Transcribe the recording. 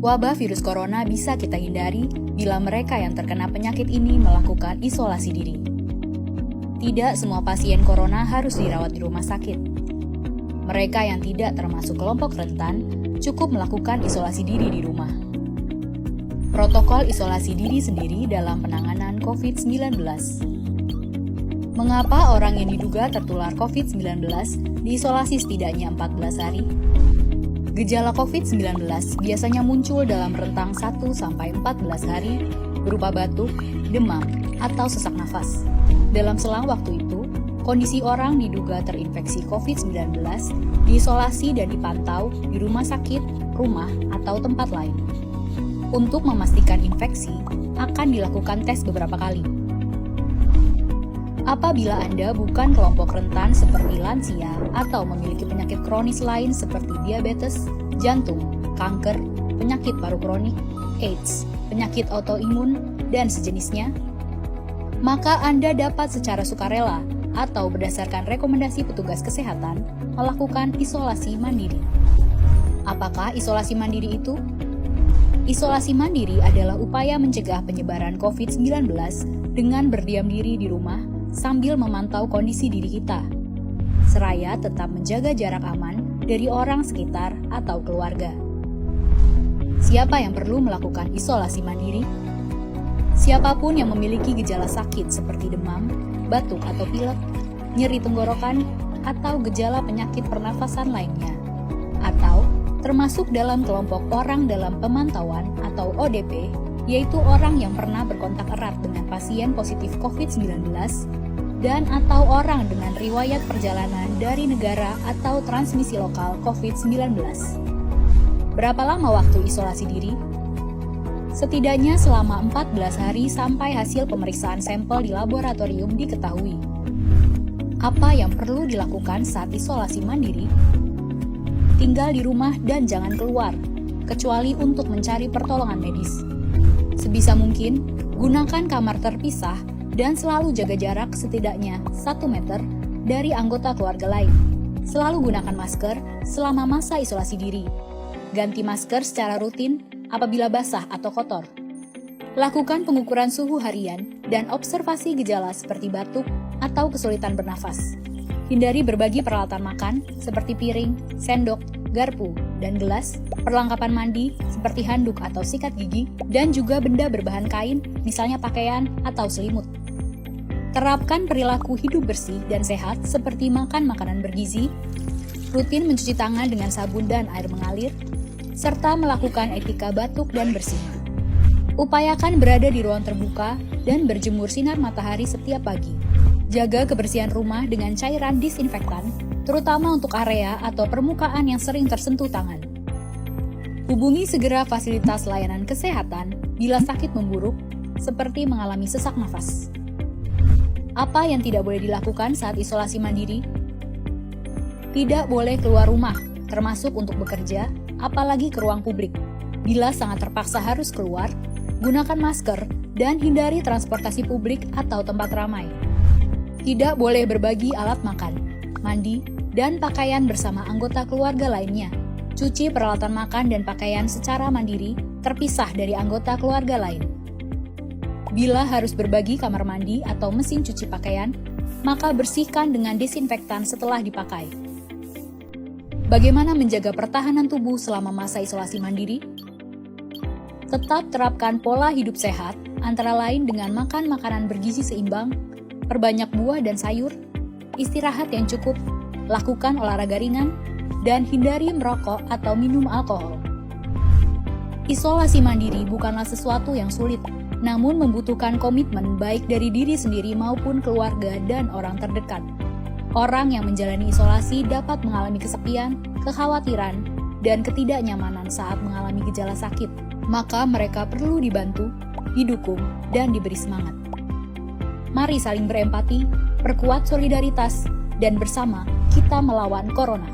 Wabah virus corona bisa kita hindari bila mereka yang terkena penyakit ini melakukan isolasi diri. Tidak semua pasien corona harus dirawat di rumah sakit. Mereka yang tidak termasuk kelompok rentan cukup melakukan isolasi diri di rumah. Protokol isolasi diri sendiri dalam penanganan COVID-19. Mengapa orang yang diduga tertular COVID-19 diisolasi setidaknya 14 hari? Gejala COVID-19 biasanya muncul dalam rentang 1-14 hari berupa batuk, demam, atau sesak nafas. Dalam selang waktu itu, kondisi orang diduga terinfeksi COVID-19 diisolasi dan dipantau di rumah sakit, rumah, atau tempat lain. Untuk memastikan infeksi, akan dilakukan tes beberapa kali. Apabila Anda bukan kelompok rentan seperti lansia atau memiliki penyakit kronis lain seperti diabetes, jantung, kanker, penyakit paru kronik, AIDS, penyakit autoimun, dan sejenisnya, maka Anda dapat secara sukarela atau berdasarkan rekomendasi petugas kesehatan melakukan isolasi mandiri. Apakah isolasi mandiri itu? Isolasi mandiri adalah upaya mencegah penyebaran COVID-19 dengan berdiam diri di rumah sambil memantau kondisi diri kita, seraya tetap menjaga jarak aman dari orang sekitar atau keluarga. Siapa yang perlu melakukan isolasi mandiri? Siapapun yang memiliki gejala sakit seperti demam, batuk atau pilek, nyeri tenggorokan, atau gejala penyakit pernafasan lainnya, atau termasuk dalam kelompok orang dalam pemantauan atau ODP, yaitu orang yang pernah berkontak erat dengan pasien positif COVID-19 dan atau orang dengan riwayat perjalanan dari negara atau transmisi lokal COVID-19. Berapa lama waktu isolasi diri? Setidaknya selama 14 hari sampai hasil pemeriksaan sampel di laboratorium diketahui. Apa yang perlu dilakukan saat isolasi mandiri? Tinggal di rumah dan jangan keluar, kecuali untuk mencari pertolongan medis. Sebisa mungkin, gunakan kamar terpisah dan selalu jaga jarak setidaknya 1 meter dari anggota keluarga lain. Selalu gunakan masker selama masa isolasi diri. Ganti masker secara rutin apabila basah atau kotor. Lakukan pengukuran suhu harian dan observasi gejala seperti batuk atau kesulitan bernafas. Hindari berbagi peralatan makan seperti piring, sendok, garpu, dan gelas, perlengkapan mandi seperti handuk atau sikat gigi, dan juga benda berbahan kain, misalnya pakaian atau selimut. Terapkan perilaku hidup bersih dan sehat seperti makan makanan bergizi, rutin mencuci tangan dengan sabun dan air mengalir, serta melakukan etika batuk dan bersih. Upayakan berada di ruang terbuka dan berjemur sinar matahari setiap pagi. Jaga kebersihan rumah dengan cairan disinfektan, terutama untuk area atau permukaan yang sering tersentuh tangan. Hubungi segera fasilitas layanan kesehatan bila sakit memburuk, seperti mengalami sesak nafas. Apa yang tidak boleh dilakukan saat isolasi mandiri? Tidak boleh keluar rumah, termasuk untuk bekerja, apalagi ke ruang publik. Bila sangat terpaksa harus keluar, gunakan masker dan hindari transportasi publik atau tempat ramai. Tidak boleh berbagi alat makan, mandi, dan pakaian bersama anggota keluarga lainnya. Cuci peralatan makan dan pakaian secara mandiri, terpisah dari anggota keluarga lain. Bila harus berbagi kamar mandi atau mesin cuci pakaian, maka bersihkan dengan desinfektan setelah dipakai. Bagaimana menjaga pertahanan tubuh selama masa isolasi mandiri? Tetap terapkan pola hidup sehat, antara lain dengan makan makanan bergizi seimbang, perbanyak buah dan sayur, istirahat yang cukup, lakukan olahraga ringan, dan hindari merokok atau minum alkohol. Isolasi mandiri bukanlah sesuatu yang sulit, namun membutuhkan komitmen baik dari diri sendiri maupun keluarga dan orang terdekat. Orang yang menjalani isolasi dapat mengalami kesepian, kekhawatiran, dan ketidaknyamanan saat mengalami gejala sakit. Maka mereka perlu dibantu, didukung, dan diberi semangat. Mari saling berempati, perkuat solidaritas, dan bersama kita melawan corona.